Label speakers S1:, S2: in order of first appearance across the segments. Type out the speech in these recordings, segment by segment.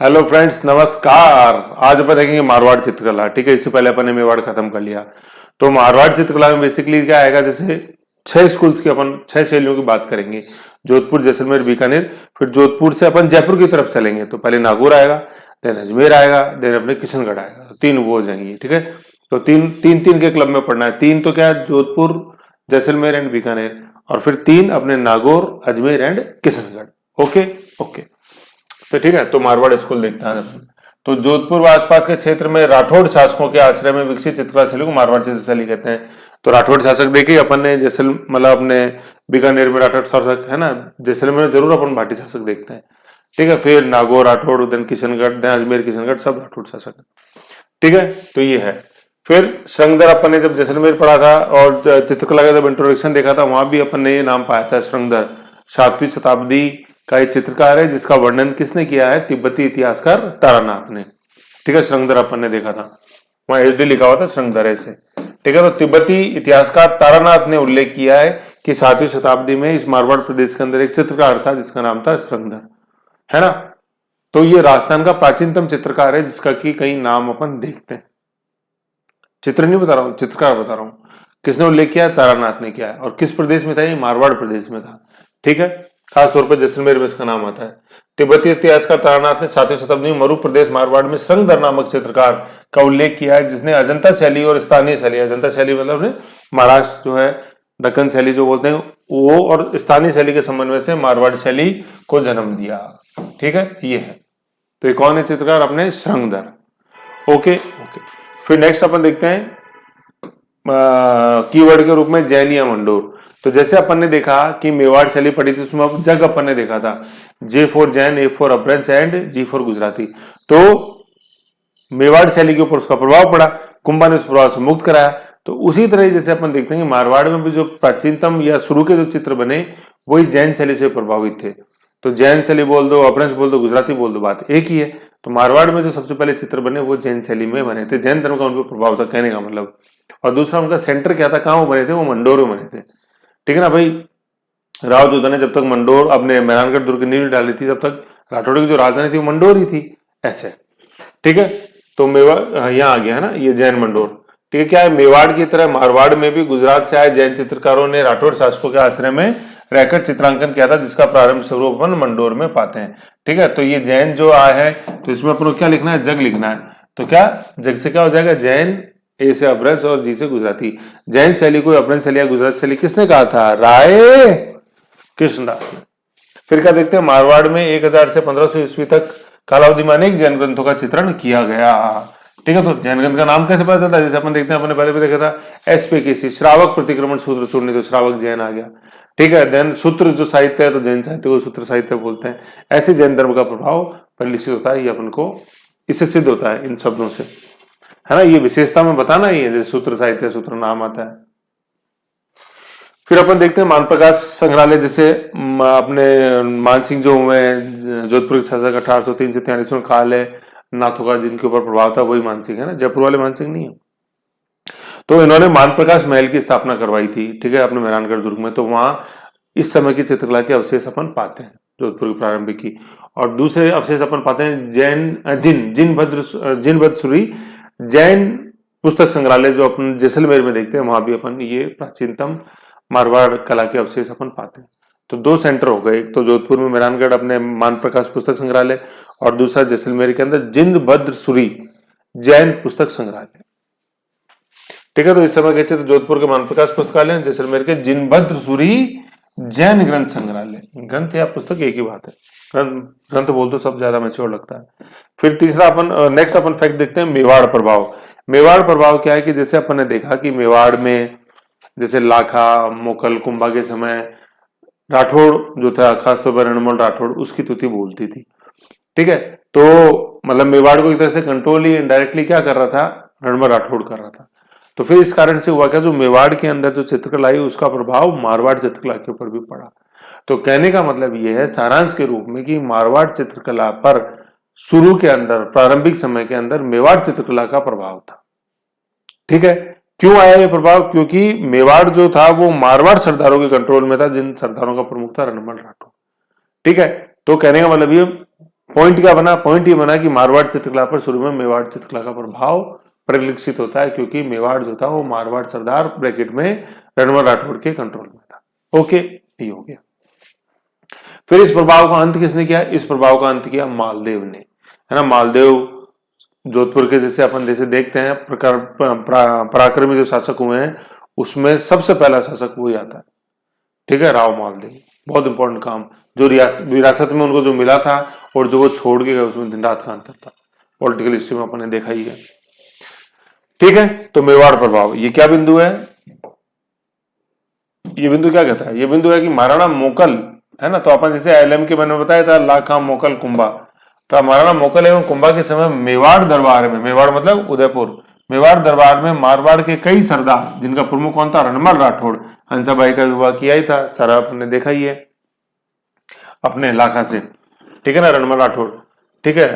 S1: Hello friends, नमस्कार। आज अपन देखेंगे मारवाड़ चित्रकला। ठीक है, इससे पहले अपन ने मेवाड़ खत्म कर लिया। तो मारवाड़ चित्रकला में बेसिकली क्या आएगा, जैसे 6 स्कूल्स की अपन 6 शैलियों की बात करेंगे। जोधपुर, जैसलमेर, बीकानेर। फिर जोधपुर से अपन जयपुर की तरफ चलेंगे तो पहले नागौर आएगा, देन अजमेर आएगा, देन अपने किशनगढ़ आएगा। तो 3 वो हो जाएंगे। ठीक है, तो तीन तीन तीन के क्लब में पढ़ना है। 3 तो क्या है, जोधपुर, जैसलमेर एंड बीकानेर। और फिर 3 अपने Nagaur, Ajmer and Kishangarh. Okay okay. तो ठीक है, तो मारवाड़ स्कूल देखते हैं अपन। तो जोधपुर व आसपास के क्षेत्र में राठौड़ शासकों के आश्रय में विकसित चित्रकला शैली को मारवाड़ चित्रशैली कहते हैं। तो राठौड़ शासक देखिए अपन ने, जैसल मतलब अपने बीकानेर में राठौड़ शासक है ना, जैसलमेर में जरूर अपन भाटी शासक देखते हैं। ठीक है, फिर नागौर राठौड़, देन किशनगढ़, देन अजमेर किशनगढ़, सब राठौड़ शासक है। ठीक है, तो ये है। फिर श्रृंगधर अपन ने जब जैसलमेर पढ़ा था और चित्रकला का जब इंट्रोडक्शन देखा था, वहां भी अपन ने ये नाम पाया था, श्रृंगधर। 7वीं शताब्दी का एक चित्रकार है जिसका वर्णन किसने किया है, तिब्बती इतिहासकार तारानाथ ने। ठीक है, श्रृंगधर अपन ने देखा था, वहां एसडी लिखा हुआ था, श्रृंगधर ऐसे। ठीक है, तो तिब्बती इतिहासकार तारानाथ ने उल्लेख किया है कि 7वीं शताब्दी में इस मारवाड़ प्रदेश के अंदर एक चित्रकार था जिसका नाम था श्रृंगधर, है ना। तो ये राजस्थान का प्राचीनतम चित्रकार है जिसका कि कई नाम अपन देखते हैं। चित्र नहीं बता रहा हूं, चित्रकार बता रहा हूं। किसने उल्लेख किया, तारानाथ ने किया है। और किस प्रदेश में था ये, मारवाड़ प्रदेश में था। ठीक है, खास तौर पर जैसलमेर में इसका नाम आता है। तिब्बती इतिहासकार तारानाथ ने 7वीं शताब्दी में मरु प्रदेश मारवाड़ में श्रृंगधर नामक चित्रकार का उल्लेख किया है जिसने अजंता शैली और स्थानीय शैली, अजंता शैली मतलब महाराष्ट्र जो है, दक्कन शैली जो बोलते हैं वो, और स्थानीय शैली के समन्वय से मारवाड़ शैली को जन्म दिया। ठीक है, ये है। तो ये कौन है चित्रकार, अपने श्रृंगधर। Okay okay. फिर नेक्स्ट अपन देखते हैं कीवर्ड के रूप में जैन या मंडोर। तो जैसे अपन ने देखा कि मेवाड़ शैली पढ़ी थी, उसमें जग अपन ने देखा था, J for Jain, A for अपभ्रंश एंड जी फॉर गुजराती। तो मेवाड़ शैली के ऊपर उसका प्रभाव पड़ा, कुंभा ने उस प्रभाव से मुक्त कराया। तो उसी तरह जैसे अपन देखते हैं कि मारवाड़ में भी जो प्राचीनतम या शुरू के जो चित्र बने वही जैन शैली से प्रभावित थे। तो जैन शैली बोल दो, अपभ्रंश बोल दो, गुजराती बोल दो, बात एक ही है। तो मारवाड़ में जो सबसे पहले चित्र बने वो जैन शैली में बने थे, जैन धर्म का उन पर प्रभाव था, कहने का मतलब। और दूसरा उनका सेंटर क्या था, कहां वो बने थे, वो मंडोर में बने थे। ठीक है ना भाई। राव जोधा ने जब तक मंडोर, अपने मेहरानगढ़ दुर्ग की नींव डाली थी, तब तक राठौड़ की जो राजधानी थी वो मंडोर ही थी, ऐसे। ठीक है, तो मेवाड़ यहाँ आ गया है ना, ये जैन मंडोर। ठीक है, क्या है, मेवाड़ की तरह मारवाड़ में भी गुजरात से आए जैन चित्रकारों ने राठौड़ शासकों के आश्रय में रहकर चित्रांकन किया था, जिसका प्रारंभ स्वरूप अपन मंडोर में पाते हैं। ठीक है, तो ये जैन जो आया है, तो इसमें अपन को क्या लिखना है, जग लिखना है। तो क्या जग से क्या हो जाएगा, जैन, ए से अपभ्रंश और जी से गुजराती। जैन शैली को अपभ्रंश शैली या गुजराती शैली किसने कहा था, राय कृष्णदास ने। फिर क्या देखते हैं, मारवाड़ में 1000 से 1500 ईस्वी तक कालावधि में अनेक जैन ग्रंथों का चित्रण किया गया। ठीक है, तो जैन ग्रंथ का नाम कैसे पता चलता है, जैसे अपन देखते हैं, अपने पहले भी देखा था एसपीकेसी, श्रावक प्रतिक्रमण सूत्र चूर्ण, तो श्रावक जैन आ गया। ठीक है, देन सूत्र जो साहित्य है, तो जैन साहित्य को सूत्र साहित्य बोलते हैं। ऐसे जैन धर्म का प्रभाव परिलक्षित होता है, ये अपन को इससे सिद्ध होता है इन शब्दों से, है ना। ये विशेषता में बताना ही है, जैसे सूत्र साहित्य, सूत्र नाम आता है। फिर अपन देखते हैं मान प्रकाश संग्रहालय, जैसे अपने मानसिंह जो हुए जोधपुर के शासक 1803 से 43 में काल है नाथों का, जिनके ऊपर प्रभाव था वही मानसिंह है ना, जयपुर वाले मानसिंह नहीं है। तो इन्होंने मान प्रकाश महल की स्थापना करवाई थी, ठीक है, अपने मेहरानगढ़ दुर्ग में। तो वहां इस समय की चित्रकला के अवशेष अपन पाते हैं, जोधपुर की प्रारंभिक की। और दूसरे अवशेष अपन पाते हैं जिनभद्रसूरी जैन पुस्तक संग्रहालय, जो अपन जैसलमेर में देखते हैं, वहां भी अपन ये प्राचीनतम मारवाड़ कला के अवशेष अपन पाते हैं। तो 2 सेंटर हो गए, एक तो जोधपुर में मेहरानगढ़ अपने मान प्रकाश पुस्तक संग्रहालय, और दूसरा जैसलमेर के अंदर जिनभद्रसूरी जैन पुस्तक संग्रहालय। ठीक है, तो इस समय कहते तो जोधपुर के मान प्रकाश पुस्तकालय, जैसलमेर के जिनभद्रसूरी जैन ग्रंथ संग्रहालय। ग्रंथ या पुस्तक एक ही बात है, ग्रंथ बोल तो सब ज्यादा मैच्योर लगता है। फिर तीसरा अपन नेक्स्ट अपन फैक्ट देखते हैं, मेवाड़ प्रभाव। मेवाड़ प्रभाव क्या है कि जैसे अपन ने देखा कि मेवाड़ में जैसे लाखा, मोकल, कुंभा के समय राठौड़ जो था, खासतौर पर रणमल राठौड़, उसकी तुति बोलती थी। ठीक है, तो मतलब मेवाड़ को एक तरह से कंट्रोल ही इनडायरेक्टली क्या कर रहा था, रणमल राठौड़ कर रहा था। तो फिर इस कारण से हुआ क्या, जो मेवाड़ के अंदर जो चित्रकला आई उसका प्रभाव मारवाड़ चित्रकला के ऊपर भी पड़ा। तो कहने का मतलब यह है सारांश के रूप में कि मारवाड़ चित्रकला पर शुरू के अंदर, प्रारंभिक समय के अंदर मेवाड़ चित्रकला का प्रभाव था। ठीक है, क्यों आया ये प्रभाव, क्योंकि मेवाड़ जो था वो मारवाड़ सरदारों के कंट्रोल में था, जिन सरदारों का प्रमुख था रणमल राठौड़। ठीक है, तो कहने का मतलब ये पॉइंट क्या बना, पॉइंट ये बना कि मारवाड़ चित्रकला पर शुरू में मेवाड़ चित्रकला का प्रभाव परिलक्षित होता है, क्योंकि मेवाड़ जो था वो मारवाड़ सरदार ब्रैकेट में रणमल राठौड़ के कंट्रोल में था। ओके, ये हो गया। फिर इस प्रभाव का अंत किसने किया? इस प्रभाव का अंत किया मालदेव ने, है ना। मालदेव जोधपुर के जैसे अपन जैसे देखते हैं पराक्रमी जो शासक हुए हैं उसमें सबसे पहला शासक वही आता है, ठीक है, राव मालदेव। बहुत इंपॉर्टेंट काम जो विरासत में उनको जो मिला था और जो वो छोड़ के गए उसमें दिन रात का अंतर था। पॉलिटिकल हिस्ट्री में अपन ने देखा ही है, ठीक है। तो मेवाड़ प्रभाव, ये क्या बिंदु है? ये बिंदु क्या कहता है? ये बिंदु है कि महाराणा मोकल, है ना। तो अपन जैसे एलएम के मैंने बताया था लाखा मोकल कुंभा, तो महाराणा मोकल एवं कुंभा के समय मेवाड़ दरबार में, मेवाड़ मतलब उदयपुर, मेवाड़ दरबार में मारवाड़ के कई सरदार जिनका प्रमुख कौन था? रणमल राठौड़, हंसाबाई का विवाह किया ही था, सारा आपने देखा ही है अपने लाखा से, ठीक है ना, रणमल राठौड़, ठीक है,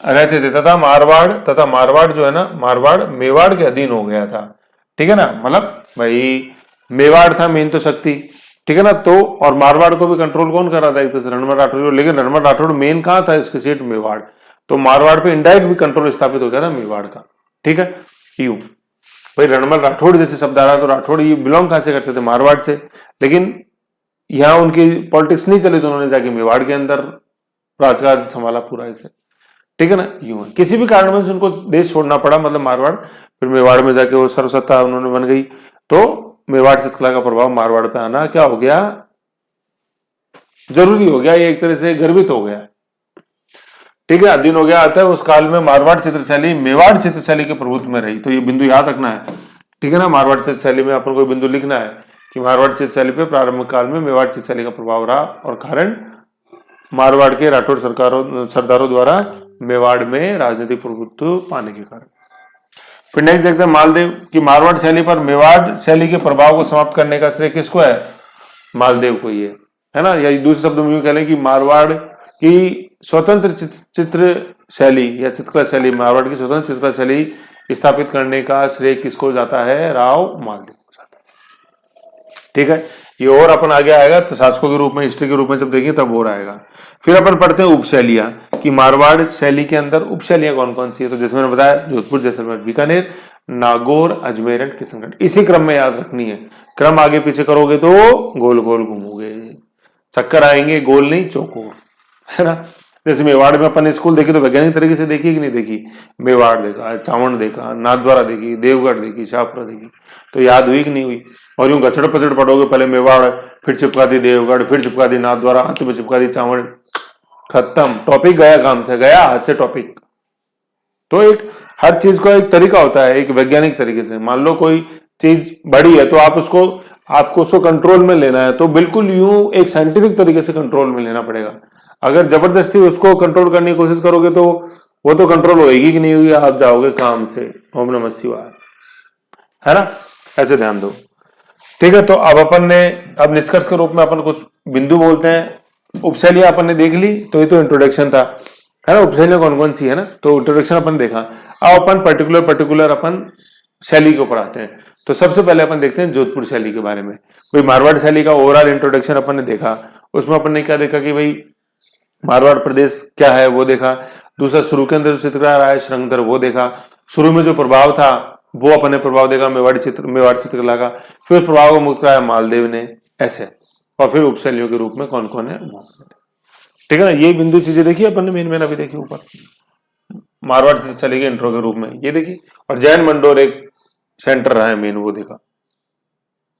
S1: रहते थे। तथा मारवाड़ जो है ना, मारवाड़ मेवाड़ के अधीन हो गया था, ठीक है ना। मतलब भाई मेवाड़ था मेन तो शक्ति, ठीक है ना। तो और मारवाड़ को भी कंट्रोल कौन कर रहा था? एक तरह से रणमल राठौड़, लेकिन रणमल राठौड़ मेन कहाँ था? इसकी सीट मेवाड़, तो मारवाड़ पे इनडायरेक्ट भी कंट्रोल स्थापित हो गया था मेवाड़ का, ठीक है। यूं भाई रणमल राठौड़ जैसे शब्द आ रहा, तो राठौड़ ये बिलोंग कहां से करते थे? मारवाड़ से, लेकिन यहां उनकी पॉलिटिक्स नहीं चली तो उन्होंने जाके मेवाड़ के अंदर राजकाज संभाला पूरा ऐसे, ठीक है ना। यूं है, किसी भी कारण में उनको देश छोड़ना पड़ा, मतलब मारवाड़, फिर मेवाड़ में जाके वो सर्वसत्ता उन्होंने बन गई, तो मेवाड़ चित्रकला का प्रभाव मारवाड़ पे आना क्या हो गया? जरूरी हो गया, ये एक तरह से गर्वित हो गया, ठीक है, अधीन हो गया। अतः उस काल में मारवाड़ चित्रशैली मेवाड़ चित्रशैली के प्रभुत्व में रही। तो ये बिंदु याद रखना है, ठीक है ना। मारवाड़ चित्रशैली में अपन को बिंदु लिखना है कि मारवाड़ चित्रशैली पे प्रारंभिक काल में मेवाड़ चित्रशैली का प्रभाव रहा, और कारण मारवाड़ के राठौड़ सरदारों द्वारा मेवाड़ में राजनीतिक प्रभुत्व पाने के कारण। फिर नेक्स्ट देखते हैं मालदेव की मारवाड़ शैली पर मेवाड़ शैली के प्रभाव को समाप्त करने का श्रेय किसको है? मालदेव को ही है ना। या दूसरे शब्दों में यूं कह लें कि मारवाड़ की स्वतंत्र चित्र शैली या चित्रकला शैली, मारवाड़ की स्वतंत्र चित्रकला शैली स्थापित करने का श्रेय किसको जाता है? राव मालदेव को जाता है, ठीक है। ये और अपन आगे आएगा तो शासकों के रूप में, हिस्ट्री के रूप में जब देखेंगे तब और आएगा। फिर अपन पढ़ते हैं उपशैलियां कि मारवाड़ शैली के अंदर उपशैलियां कौन कौन सी है। तो जैसे मैंने बताया जोधपुर, जैसलमेर, बीकानेर, नागौर, अजमेर एंड किशनगढ़, इसी क्रम में याद रखनी है। क्रम आगे पीछे करोगे तो गोल गोल घूमोगे, चक्कर आएंगे, गोल नहीं चौकोर, है ना। जैसे मेवाड़ में अपन स्कूल देखी तो वैज्ञानिक तरीके से देखी कि नहीं देखी? मेवाड़ देखा, चावंड देखा, नाथद्वारा देखी, देवगढ़ देखी, शाहपुरा देखी, तो याद हुई कि नहीं हुई? और यूं गचड़ पचड़ पढ़ोगे, पहले मेवाड़, फिर चिपका दी देवगढ़, फिर चिपका दी नाथद्वारा, अंत में चिपका दी चावंड, खत्म, टॉपिक गया, काम से गया, हाथ से टॉपिक। तो एक हर चीज का एक तरीका होता है, एक वैज्ञानिक तरीके से। मान लो कोई चीज बड़ी है तो आपको उसको कंट्रोल में लेना है, तो बिल्कुल यूं एक साइंटिफिक तरीके से कंट्रोल में लेना पड़ेगा। अगर जबरदस्ती उसको कंट्रोल करने की कोशिश करोगे तो वो तो कंट्रोल होगी कि नहीं होगी, आप जाओगे काम से। ओम नमः शिवाय, है ना, ऐसे ध्यान दो, ठीक है। तो अब अपन ने अब निष्कर्ष के रूप में अपन कुछ बिंदु बोलते हैं। उपशैलियां अपन ने देख ली, तो ये तो इंट्रोडक्शन था, है ना। उपशैलियां कौन कौन सी है ना, तो इंट्रोडक्शन अपन देखा। अब अपन पर्टिकुलर अपन शैली को पढ़ाते हैं। तो सबसे पहले अपन देखते हैं जोधपुर शैली के बारे में। भाई मारवाड़ शैली का ओवरऑल इंट्रोडक्शन अपन ने देखा, उसमें अपन ने क्या देखा कि भाई मारवाड़ प्रदेश क्या है वो देखा। दूसरा शुरू के अंदर जो चित्रकार आया श्रृंगधर वो देखा। शुरू में जो प्रभाव था वो अपन ने प्रभाव देखा मेवाड़ चित्रकला का। फिर प्रभाव को मुक्त कराया मालदेव ने, ऐसे। और फिर उपशैलियों के रूप में कौन कौन है वो, ठीक है ना। ये बिंदु चीजें देखी अपन ने, मेन अभी देखी ऊपर मारवाड़ चित्रशैली के इंट्रो के रूप में ये देखी। और जैन मंडोर एक सेंटर रहा है मेन, वो देखा,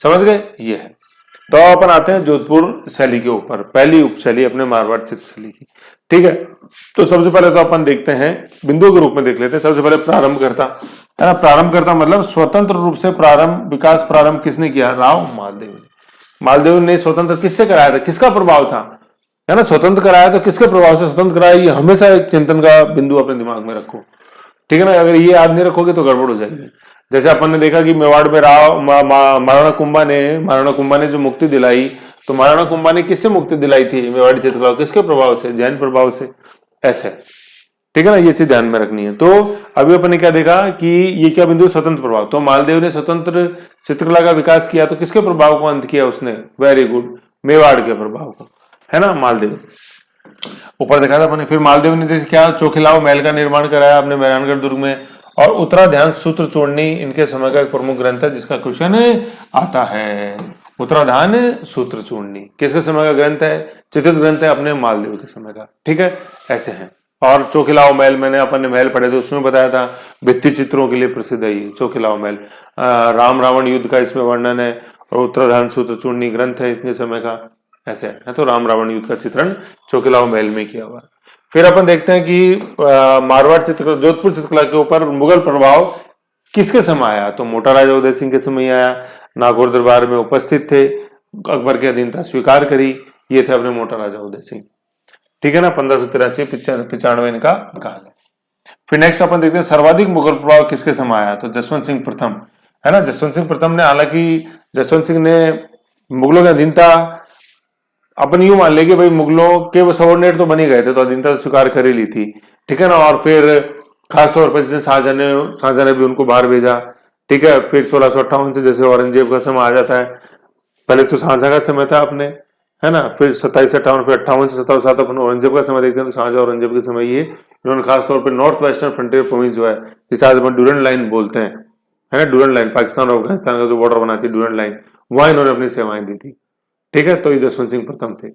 S1: समझ गए, ये है। तो अपन आते हैं जोधपुर शैली के ऊपर, पहली उपशैली अपने मारवाड़ चित्रशैली की, ठीक है। तो सबसे पहले तो अपन देखते हैं बिंदु के रूप में देख लेते हैं। सबसे पहले प्रारंभकर्ता, है ना। प्रारंभकर्ता मतलब स्वतंत्र रूप से विकास प्रारंभ किसने किया? राव मालदेव ने। मालदेव ने स्वतंत्र किससे कराया था? किसका प्रभाव था, है ना। स्वतंत्र कराया तो किसके प्रभाव से स्वतंत्र कराया, ये हमेशा एक चिंतन का बिंदु अपने दिमाग में रखो, ठीक है ना। अगर ये याद नहीं रखोगे तो गड़बड़ हो जाएगी। जैसे अपन ने देखा कि मेवाड़ में महाराणा कुंभा ने जो मुक्ति दिलाई, तो महाराणा कुंभा ने किससे मुक्ति दिलाई थी? मेवाड़ी चित्रकला, किसके प्रभाव से? जैन प्रभाव से, ऐसे, ठीक है ना। ये चीज ध्यान में रखनी है। तो अभी अपन ने क्या देखा कि ये क्या बिंदु? स्वतंत्र प्रभाव। तो मालदेव ने स्वतंत्र चित्रकला का विकास किया, तो किसके प्रभाव को अंत किया उसने? वेरी गुड, मेवाड़ के प्रभाव को, है ना, मालदेव। ऊपर देखा था अपने। फिर मालदेव ने जैसे क्या चोखिलाओ महल का निर्माण कराया अपने मेहरानगढ़ दुर्ग में। और उत्तराध्यान सूत्र चूर्णी इनके समय का एक प्रमुख ग्रंथ है जिसका क्वेश्चन आता है। उत्तराधान सूत्र चूर्णी किसके समय का ग्रंथ है? चित्रित ग्रंथ है अपने मालदेव के समय का। ठीक है, ऐसे हैं। और चोखिलाओ महल मैंने अपने महल पढ़े थे, उसमें बताया था भित्ति चित्रों के लिए प्रसिद्ध है ये चोखिलाओ महल। राम रावण युद्ध का इसमें वर्णन है और उत्तराधान सूत्र चूर्णी ग्रंथ है इसके समय का, ऐसे है। तो राम रावण युद्ध का चित्रण चोखिलाओ महल में किया हुआ। फिर अपन देखते हैं कि मारवाड़ चित्रकला, जोधपुर चित्रकला के ऊपर मुगल प्रभाव किसके समय आया? तो मोटा राजा उदय सिंह के समय आया। नागौर दरबार में उपस्थित थे, अकबर की अधीनता स्वीकार करी, ये थे अपने मोटा राजा उदय सिंह। ठीक है ना, 1583-95 इनका काल है। फिर नेक्स्ट अपन देखते हैं सर्वाधिक मुगल प्रभाव किसके समय आया? तो जसवंत सिंह प्रथम, है ना। जसवंत सिंह प्रथम ने, हालांकि जसवंत सिंह ने मुगलों की अधीनता, अपन यूं मान ले कि भाई मुगलों के सबॉर्डिनेट तो बनी गए थे, तो अधीनता स्वीकार कर ही ली थी। ठीक है ना। और फिर खासतौर पर जैसे शाहजहां ने भी उनको बाहर भेजा। ठीक है। फिर 1658 से जैसे औरंगजेब का समय आ जाता है। पहले तो शाहजहां का समय था अपने, है ना। फिर 2758, फिर 58 से 57 अपन औरंगजेब का समय देखते हैं। तो शाहजहां औरंगजेब के समय ये इन्होंने खासतौर पर नॉर्थ वेस्टर्न फ्रंटियर प्रोविंस जो है, जिसे आज अपन डूरन लाइन बोलते हैं, है ना। डूरन लाइन पाकिस्तान और अफगानिस्तान का जो बॉर्डर बनाती है डूरन लाइन, वहां इन्होंने अपनी सेवाएं दी थी। ठीक है। तो ये जसवंत सिंह प्रथम थे।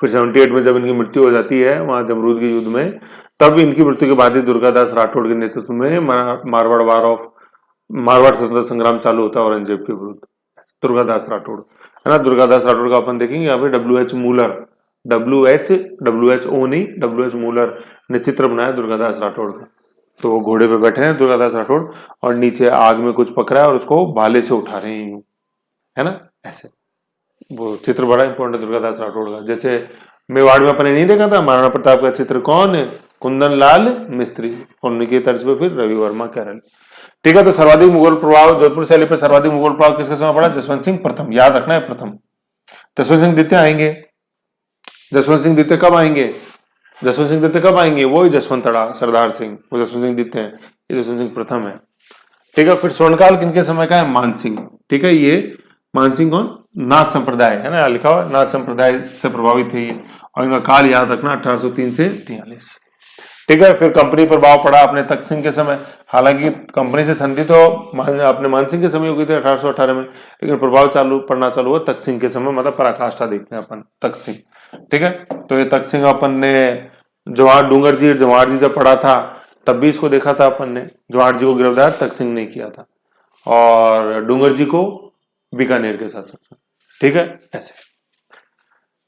S1: फिर 78 में जब इनकी मृत्यु हो जाती है वहां जमरूद के युद्ध में, तब इनकी मृत्यु के बाद ही दुर्गादास राठौड़ के नेतृत्व में मारवाड़ स्वतंत्रता संग्राम चालू होता है औरंगजेब के विरुद्ध। दुर्गादास राठौड़, है ना। दुर्गादास राठौड़ का अपन देखेंगे यहाँ पे WH मूलर, WHO नहीं, WH मूलर ने चित्र बनाया दुर्गादास राठौड़ का। तो वो घोड़े पे बैठे हैं दुर्गादास राठौड़ और नीचे आग में कुछ पकड़ा है और उसको भाले से उठा रहे हैं, है ना, ऐसे। वो चित्र बड़ा इंपॉर्टेंट है दुर्गादास राठौड़ का। जैसे मेवाड़ में अपने नहीं देखा था महाराणा प्रताप का चित्र, कौन है? कुंदन लाल मिस्त्री, और उनकी तर्ज पे फिर रवि वर्मा केरल। ठीक है। तो सर्वाधिक मुगल प्रभाव जोधपुर शैली पर सर्वाधिक मुगल प्रभाव किसके समय पड़ा? जसवंत सिंह प्रथम, याद रखना है प्रथम। जसवंत सिंह द्वितीय आएंगे। जसवंत सिंह द्वितीय कब आएंगे? जसवंत सिंह द्वितीय कब आएंगे? वो ही जसवंतड़ा सरदार सिंह, वो जसवंत सिंह द्वितीय है, ये जसवंत सिंह प्रथम है। ठीक है। फिर स्वर्णकाल किनके समय का है? मानसिंह। ठीक है। ये मानसिंह कौन? नाथ संप्रदाय, है ना, लिखा हुआ नाथ संप्रदाय से प्रभावित है ये। और इनका काल याद रखना 1803 से 43। ठीक है। फिर कंपनी प्रभाव पड़ा अपने तख्त सिंह के समय। हालांकि कंपनी से संधि तो अपने मानसिंह के समय हो गई थी 1818 में, लेकिन प्रभाव पड़ना चालू हुआ तख्त सिंह के समय, मतलब पराकाष्ठा देखते हैं अपन तख्त सिंह। ठीक है। तो ये तख्त सिंह अपन ने जवाहर डूंगर जी जवाहर जी जब पढ़ा था तब भी इसको देखा था अपन ने। जवाहर जी को गिरफ्तार तख्त सिंह ने किया था और डूंगर जी को बीकानेर के शासक। ठीक है, ऐसे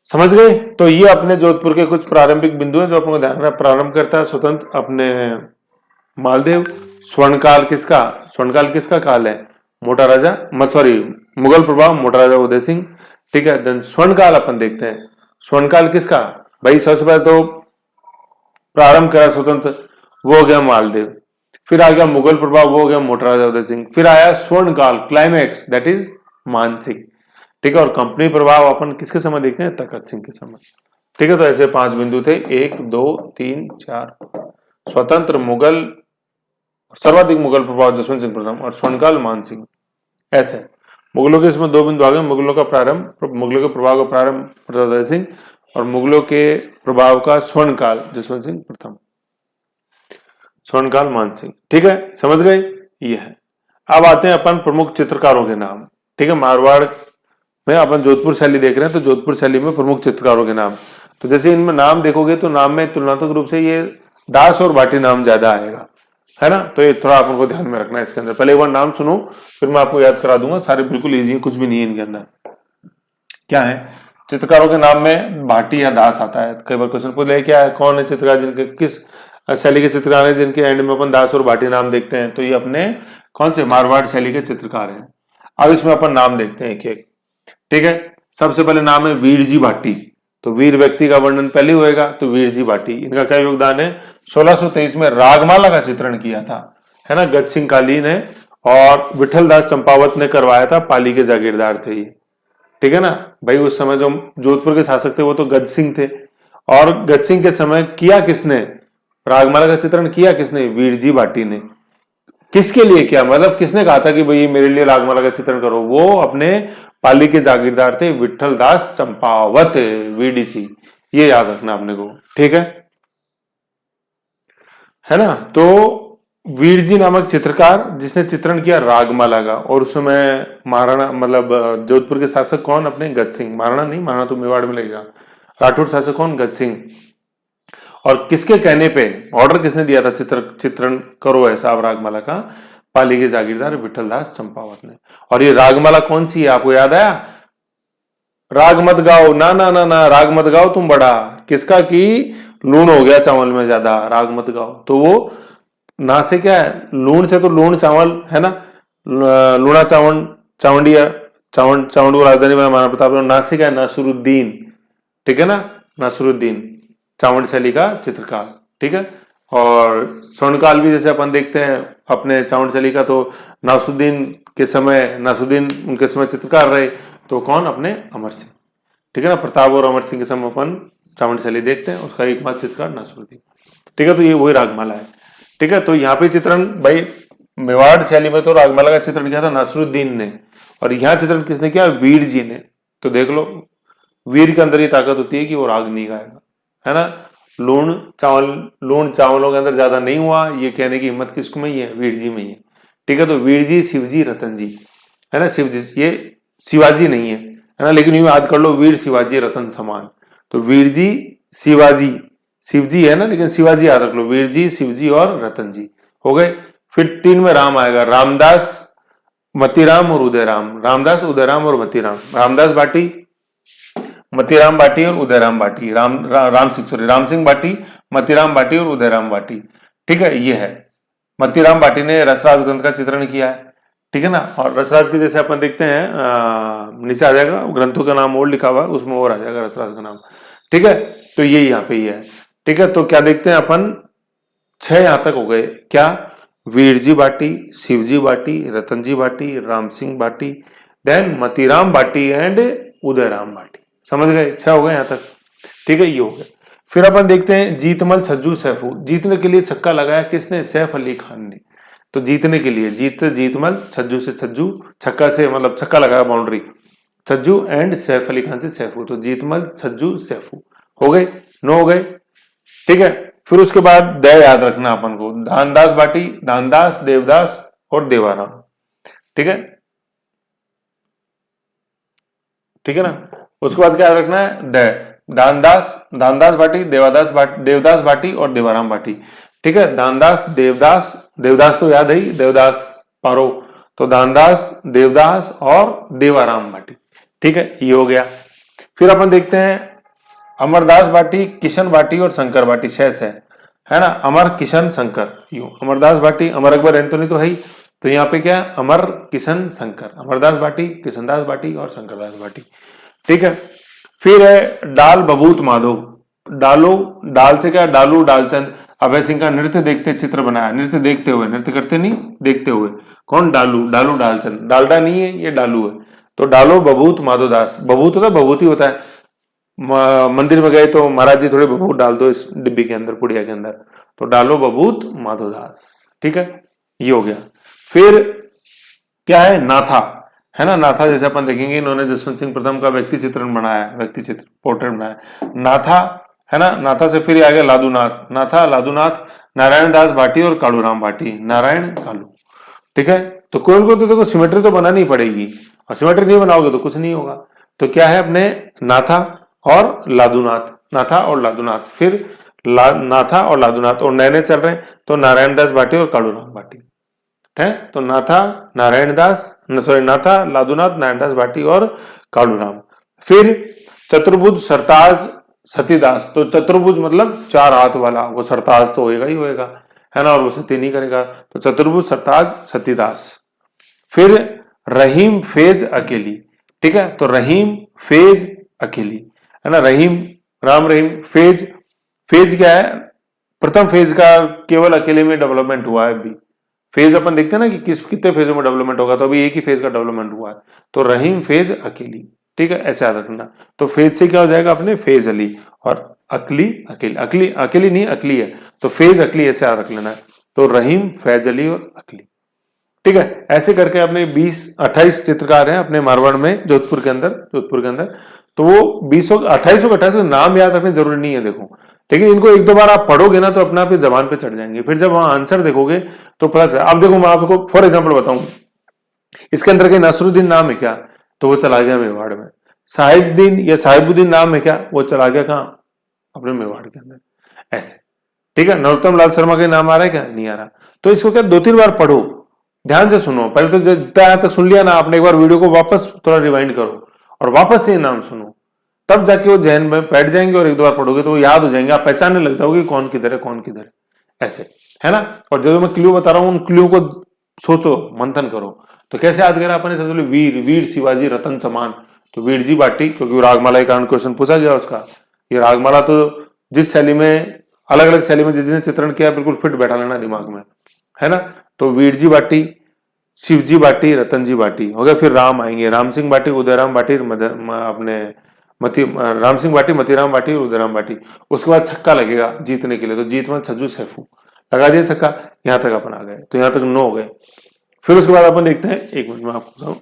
S1: समझ गए। तो ये अपने जोधपुर के कुछ प्रारंभिक बिंदु हैं जो अपने को ध्यान रखना। प्रारंभ करता है स्वतंत्र अपने मालदेव। स्वर्णकाल किसका? स्वर्णकाल किसका काल है? मोटा राजा मुगल प्रभाव मोटा राजा उदय सिंह। ठीक है। देन स्वर्णकाल अपन देखते हैं। स्वर्णकाल किसका? भाई सबसे पहले तो प्रारंभ करा स्वतंत्र, वो हो गया मालदेव। फिर आ गया मुगल प्रभाव, वो हो गया मोटा राजा उदय सिंह। फिर आया स्वर्णकाल क्लाइमैक्स, दैट इज मानसिंह। ठीक है। और कंपनी प्रभाव अपन किसके समय देखते हैं? तखत सिंह के समय। ठीक है। तो ऐसे 5 बिंदु थे, 1 2 3 4। स्वतंत्र, मुगल, सर्वाधिक मुगल प्रभाव जसवंत सिंह प्रथम और स्वर्णकाल मानसिंह। ऐसे मुगलों के इसमें 2 बिंदु आ गए। मुगलों के प्रभाव का प्रारंभ उदय सिंह और मुगलों के प्रभाव का स्वर्णकाल जसवंत सिंह प्रथम, स्वर्णकाल मानसिंह। ठीक है, समझ गए। ये है। अब आते हैं अपन प्रमुख चित्रकारों के नाम। ठीक है। मारवाड़ में अपन जोधपुर शैली देख रहे हैं, तो जोधपुर शैली में प्रमुख चित्रकारों के नाम। तो जैसे इनमें नाम देखोगे तो नाम में तुलनात्मक रूप से ये दास और भाटी नाम ज्यादा आएगा, है ना। तो ये थोड़ा अपन को ध्यान में रखना है इसके अंदर। पहले एक बार नाम सुनो, फिर मैं आपको याद करा दूंगा। सारे बिल्कुल इजी है, कुछ भी नहीं है इनके अंदर। क्या है? चित्रकारों के नाम में भाटी या दास आता है। कई बार क्वेश्चन पूछ ले, क्या है, कौन है चित्रकार जिनके, किस शैली के चित्रकार हैं जिनके एंड में अपन दास और भाटी नाम देखते हैं? तो ये अपने कौन से मारवाड़ शैली के चित्रकार हैं। अब इसमें अपन नाम देखते हैं एक एक। ठीक है। सबसे पहले नाम है वीर जी भाटी। तो वीर व्यक्ति का वर्णन पहले होएगा, तो वीर जी भाटी। इनका क्या योगदान है? 1623 में रागमाला का चित्रण किया था, है ना, गज सिंह कालीन है और विठल दास चंपावत ने करवाया था। पाली के जागीरदार थे ये। ठीक है ना भाई। उस समय जो जोधपुर के शासक थे वो तो गज सिंह थे, और गज सिंह के समय किया किसने? रागमाला का चित्रण किया किसने? वीर जी भाटी ने। किसके लिए किया? मतलब किसने कहा था कि भाई मेरे लिए रागमाला का चित्रण करो? वो अपने पाली के जागीरदार थे विठल दास चंपावत, VDC। ये याद रखना आपने को, ठीक है ना। तो वीर जी नामक चित्रकार जिसने चित्रण किया रागमाला का, और उस समय महाराणा मतलब जोधपुर के शासक कौन, अपने गज सिंह, महाराणा नहीं, महाराणा तो मेवाड़ में लगेगा, राठौड़ शासक कौन, गज सिंह। और किसके कहने पे, ऑर्डर किसने दिया था चित्रण करो ऐसा आप रागमाला का, पाली के जागीरदार विठलदास चंपावत ने। और ये रागमाला कौन सी है, आपको याद आया, राग मत गाओ, ना ना ना ना, राग मत गाओ तुम बड़ा, किसका की लूण हो गया चावल में ज्यादा, राग मत गाओ। तो वो ना से क्या है, लूण से तो लूण चावल है ना, लूणा चावल चावंडिया, चावंड को राजधानी बना महाराणा प्रताप ने। ना से क्या है, नासरुद्दीन, ठीक है ना, नासरुद्दीन चावंड शैली का चित्रकार, ठीक है। और स्वर्णकाल भी जैसे अपन देखते हैं अपने चावंड शैली का, तो नासरुद्दीन उनके समय चित्रकार रहे, तो कौन, अपने अमर सिंह, ठीक है ना। प्रताप और अमर सिंह के समय अपन चावंड शैली देखते हैं, उसका एकमात्र चित्रकार नासरुद्दीन, ठीक है। तो ये वही रागमाला है, ठीक है। तो यहाँ पे चित्रण भाई मेवाड़ शैली में तो रागमाला का चित्रण किया था नासरुद्दीन ने, और यहाँ चित्रण किसने किया, वीर जी ने। तो देख लो, वीर के अंदर ही ताकत होती है कि वो राग नहीं गाएगा, है ना। लूण चावलों के अंदर ज्यादा नहीं हुआ, ये कहने की हिम्मत किसको में ही है, वीर जी में ही है, ठीक है। तो वीर जी, शिवजी, रतन जी, है ना, शिवजी, ये शिवाजी नहीं है ना, लेकिन यूं याद कर लो, वीर शिवाजी रतन समान। तो वीर जी, शिवाजी, शिवजी है ना, लेकिन शिवाजी याद रख लो, वीर जी, शिवजी और रतन जी हो गए। फिर 3 में राम आएगा, रामदास, मतीराम और उदयराम, रामदास, उदयराम और मतीराम, रामदास बाटी, मतीराम बाटी और उदयराम बाटी, राम सिंह बाटी, मतीराम बाटी और उदयराम बाटी, ठीक है। ये है, मतीराम बाटी ने रसराज ग्रंथ का चित्रण किया है, ठीक है ना। और रसराज के जैसे अपन देखते हैं नीचे आ जाएगा ग्रंथों का नाम और लिखा हुआ है, उसमें और आ जाएगा रसराज का नाम, ठीक है। तो ये यहाँ पे ही है, ठीक है। तो क्या देखते हैं अपन, 6 यहां तक हो गए, क्या, वीर जी बाटी, शिवजी बाटी, रतन जी बाटी, राम सिंह बाटी, देन मतीराम बाटी एंड उदयराम बाटी, समझ गए, 6 हो गए यहां तक, ठीक है। ये हो गया। फिर अपन देखते हैं जीतमल छज्जू सैफू, जीतने के लिए छक्का लगाया किसने, सैफ अली खान ने। तो जीतने के लिए, जीत से जीतमल, छज्जू से छज्जू, छक्का से मतलब छक्का लगाया बाउंड्री, छज्जू एंड सैफ अली खान से सैफू, तो जीतमल, छज्जू, सैफू हो गए, 9 हो गए, ठीक है। फिर उसके बाद दय याद रखना अपन को, दानदास बाटी, दानदास, देवदास और देवाराम, ठीक है, ठीक है ना। उसके बाद क्या याद रखना है, दय, दानदास बाटी, देवदास बाटी और देवाराम बाटी, ठीक है। दानदास, देवदास तो याद है ही, देवदास पारो, तो दानदास, देवदास और देवाराम बाटी, ठीक है। ये हो गया। फिर अपन देखते हैं अमरदास बाटी, किशन बाटी और शंकर बाटी, 6 है ना, अमर, किशन, शंकर, यूं अमरदास बाटी, अमर अकबर एंथोनी तो है ही, तो यहाँ पे क्या, अमर, किशन, शंकर, अमरदास बाटी, किशनदास बाटी और शंकरदास बाटी, ठीक है। फिर है डाल बबूत माधव, डाल से क्या, डालू, डालचंद, अभय सिंह का नृत्य देखते चित्र बनाया, नृत्य देखते हुए, नृत्य करते नहीं, देखते हुए, कौन, डालू, डालचंद, डालडा नहीं है, ये डालू है। तो डालो बबूत माधोदास, बबूत होता है, बबूती होता है, मंदिर में गए तो महाराज जी थोड़े बबूत डाल दो इस डिब्बी के अंदर, पुड़िया के अंदर, तो डालो बबूत माधोदास, ठीक है। ये हो गया। फिर क्या है, नाथा, है ना, नाथा जैसे अपन देखेंगे, इन्होंने जसवंत सिंह प्रथम का व्यक्ति चित्रण बनाया, व्यक्ति चित्र पोर्ट्रेट बनाया, नाथा, है ना। नाथा से फिर आ गया लादूनाथ, नाथा, लादूनाथ, नारायण दास भाटी और कालूराम भाटी, नारायण, कालू, ठीक है। तो कोई को तो देखो सिमेट्री तो बनानी पड़ेगी, और सिमेट्री नहीं बनाओगे तो कुछ नहीं होगा। तो क्या है अपने, नाथा और लादूनाथ, नाथा और लादूनाथ, फिर नाथा और लादूनाथ, और नए नए चल रहे हैं तो नारायण दास भाटी और कालूराम भाटी है। तो नाथा, नाथा, लादूनाथ, नारायण दास भाटी और कालूराम। फिर चतुर्भुज, सरताज, सतीदास, तो चतुर्भुज मतलब 4 हाथ वाला, वो सरताज तो होएगा ही होएगा, है ना, और वो सती नहीं करेगा, तो चतुर्भुज, सरताज, सतीदास। फिर रहीम, फेज, अकेली, ठीक है। तो रहीम, फेज, अकेली, है ना, रहीम, राम रहीम, फेज, फेज क्या है, प्रथम फेज का केवल अकेले में डेवलपमेंट हुआ है अभी, फेज अपन देखते हैं ना कि कितने फेजों में डेवलपमेंट होगा, तो अभी एक ही फेज का डेवलपमेंट हुआ है, तो रहीम, फेज, अकेली, ठीक है, ऐसे याद रखना। तो फेज से क्या हो जाएगा अपने, फेज अली, और अकली, अकेली, अकेली नहीं, अकली है, तो फेज, अकली, ऐसे याद रख लेना है। तो रहीम, फैज अली और अकली, ठीक है, ऐसे करके अपने 28 चित्रकार हैं अपने मारवाड़ में, जोधपुर के अंदर। तो वो 28 और 28 नाम याद रखने जरूरी नहीं है, देखो, लेकिन इनको एक दो बार आप पढ़ोगे ना तो अपने आप ये जबान पे चढ़ जाएंगे। फिर जब वहां आंसर देखोगे तो पता चला। अब देखो मैं आपको फॉर एग्जाम्पल बताऊं, इसके अंदर के नसरुद्दीन नाम है क्या, तो वो चला गया मेवाड़ में। साहिबुद्दीन या साहिबुद्दीन नाम है क्या, वो चला गया कहां, अपने मेवाड़ के अंदर। ऐसे, ठीक है। नरोत्तम लाल शर्मा के नाम आ रहा है क्या, नहीं आ रहा। तो इसको क्या 2-3 बार पढ़ो, ध्यान से सुनो। पहले तो जितना यहां तक सुन लिया ना आपने, एक बार वीडियो को वापस थोड़ा रिवाइंड करो और वापस से नाम सुनो, तब जाके वो जहन में बैठ जाएंगे और एक दो बार पढ़ोगे तो वो याद हो जाएंगे, आप पहचानने लग जाओगे कौन किधर है कौन किधर है, ऐसे, है ना। और जो मैं क्लू बता रहा हूं उन क्लू को सोचो, मंथन करो। तो कैसे याद करा अपने, सबसे पहले वीर, वीर शिवाजी रतन समान, तो वीर जी बाटी, क्योंकि रागमाला के कारण क्वेश्चन पूछा गया उसका। ये रागमाला तो जिस शैली में, अलग अलग शैली में जिसने चित्रण किया बिल्कुल फिट बैठा लेना दिमाग में, है ना। तो वीर जी बाटी, शिवजी बाटी, रतन जी बाटी हो गया। फिर राम आएंगे, राम सिंह बाटी, उदयराम बाटी, अपने राम सिंह बाटी, मतीराम बाटी और उदयराम बाटी। उसके बाद छक्का लगेगा जीतने के लिए, तो जीत में छज्जू सैफू लगा दिया छक्का। यहां तक अपन आ गए, तो यहां तक 9 हो गए। फिर उसके बाद अपन देखते हैं, एक मिनट में आपको बताऊं।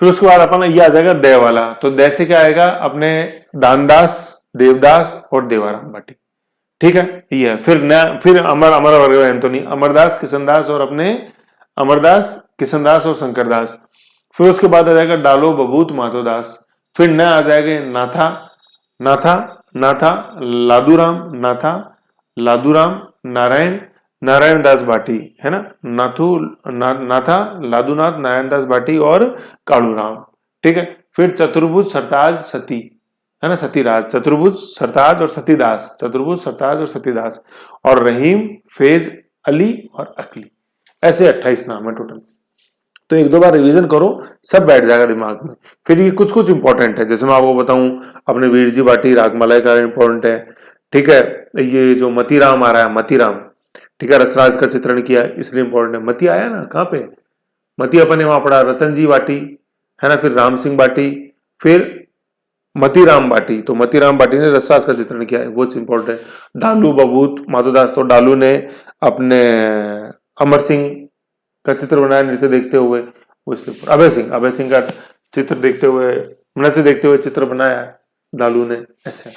S1: फिर उसके बाद अपन ये आ जाएगा दय वाला, तो दय से क्या आएगा अपने, दानदास, देवदास और देवाराम बाटी, ठीक है। ये है। फिर अमर वर्ग एंथोनी, अमरदास, किशनदास और अपने अमरदास, किशनदास और शंकरदास। फिर उसके बाद आ जाएगा डालो, बबूत, माधोदास। फिर न आ जाएगा नाथा, नाथा, नाथा, लादूराम, नाथा, लादूराम, नारायण, नारायण दास बाटी, है ना। नाथा, लादूनाथ, नारायण दास बाटी और कालूराम, ठीक है। फिर चतुर्भुज, सरताज, सती, है ना, सतीराज, चतुर्भुज, सरताज और सतीदास, चतुर्भुज, सरताज और सतीदास, और रहीम, फैज, अली और अकली। ऐसे 28 नाम है टोटल। तो एक दो बार रिवीजन करो, सब बैठ जाएगा दिमाग में। फिर ये कुछ कुछ इंपॉर्टेंट है, जैसे मैं आपको बताऊं, अपने वीर जी बाटी रागमाला का इंपॉर्टेंट है, ठीक है। ये जो मतीराम आ रहा है, मतीराम, ठीक है, रसराज का चित्रण किया इसलिए इंपॉर्टेंट है। मती आया ना कहाँ पे, मती अपन ने वहां पढ़ा, रतन जी बाटी, है ना, फिर राम सिंह बाटी, फिर मतीराम बाटी, तो मतीराम बाटी ने रसराज का चित्रण किया है, वो इंपॉर्टेंट है। डालू, बबूत, माधोदास, तो डालू ने अपने अमर सिंह का चित्र बनाया नृत्य देखते हुए, वो इसलिए। अभय सिंह का चित्र देखते हुए, नृत्य देखते हुए चित्र बनाया डालू ने, ऐसे।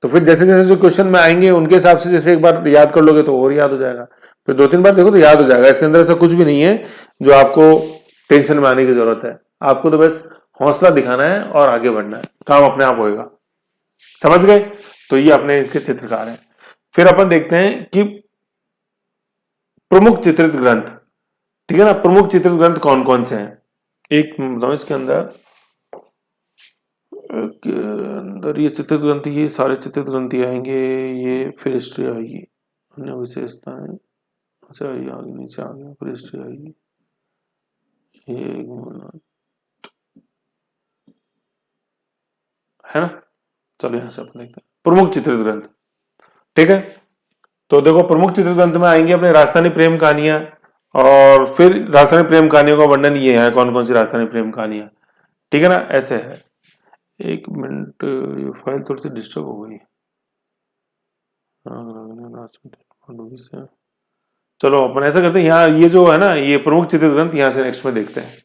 S1: तो फिर जैसे जैसे जो क्वेश्चन में आएंगे उनके हिसाब से, जैसे एक बार याद कर लोगे तो और याद हो जाएगा, फिर 2-3 बार देखो तो याद हो जाएगा। इसके अंदर ऐसा कुछ भी नहीं है जो आपको टेंशन में आने की जरूरत है, आपको तो बस हौसला दिखाना है और आगे बढ़ना है, काम अपने आप होएगा। समझ गए। तो ये अपने इसके चित्रकार हैं। फिर अपन देखते हैं कि प्रमुख चित्रित ग्रंथ, ठीक है ना, प्रमुख चित्रित ग्रंथ कौन कौन से हैं। एक बताओ, इसके अंदर ये चित्रित ग्रंथ, ये सारे चित्रित ग्रंथ आएंगे, ये फिर हिस्ट्री आएगी, अन्य विशेषताएं, अच्छा ये आगे नीचे आ गया, फिर हिस्ट्री आएगी, ये है ना। चलो यहां से अपन देखते हैं प्रमुख चित्रित ग्रंथ, ठीक है। तो देखो प्रमुख चित्रित ग्रंथ में आएंगे अपने राजस्थानी प्रेम कहानियां, और फिर राजस्थानी प्रेम कहानियों का वर्णन ये है, कौन कौन सी राजस्थानी प्रेम कहानियां, ठीक है ना, ऐसे है। एक मिनट, ये फाइल थोड़ी सी डिस्टर्ब हो गई। चलो अपन ऐसा करते हैं, यहाँ ये जो है ना, ये प्रमुख चित्रित ग्रंथ यहाँ से नेक्स्ट में देखते हैं।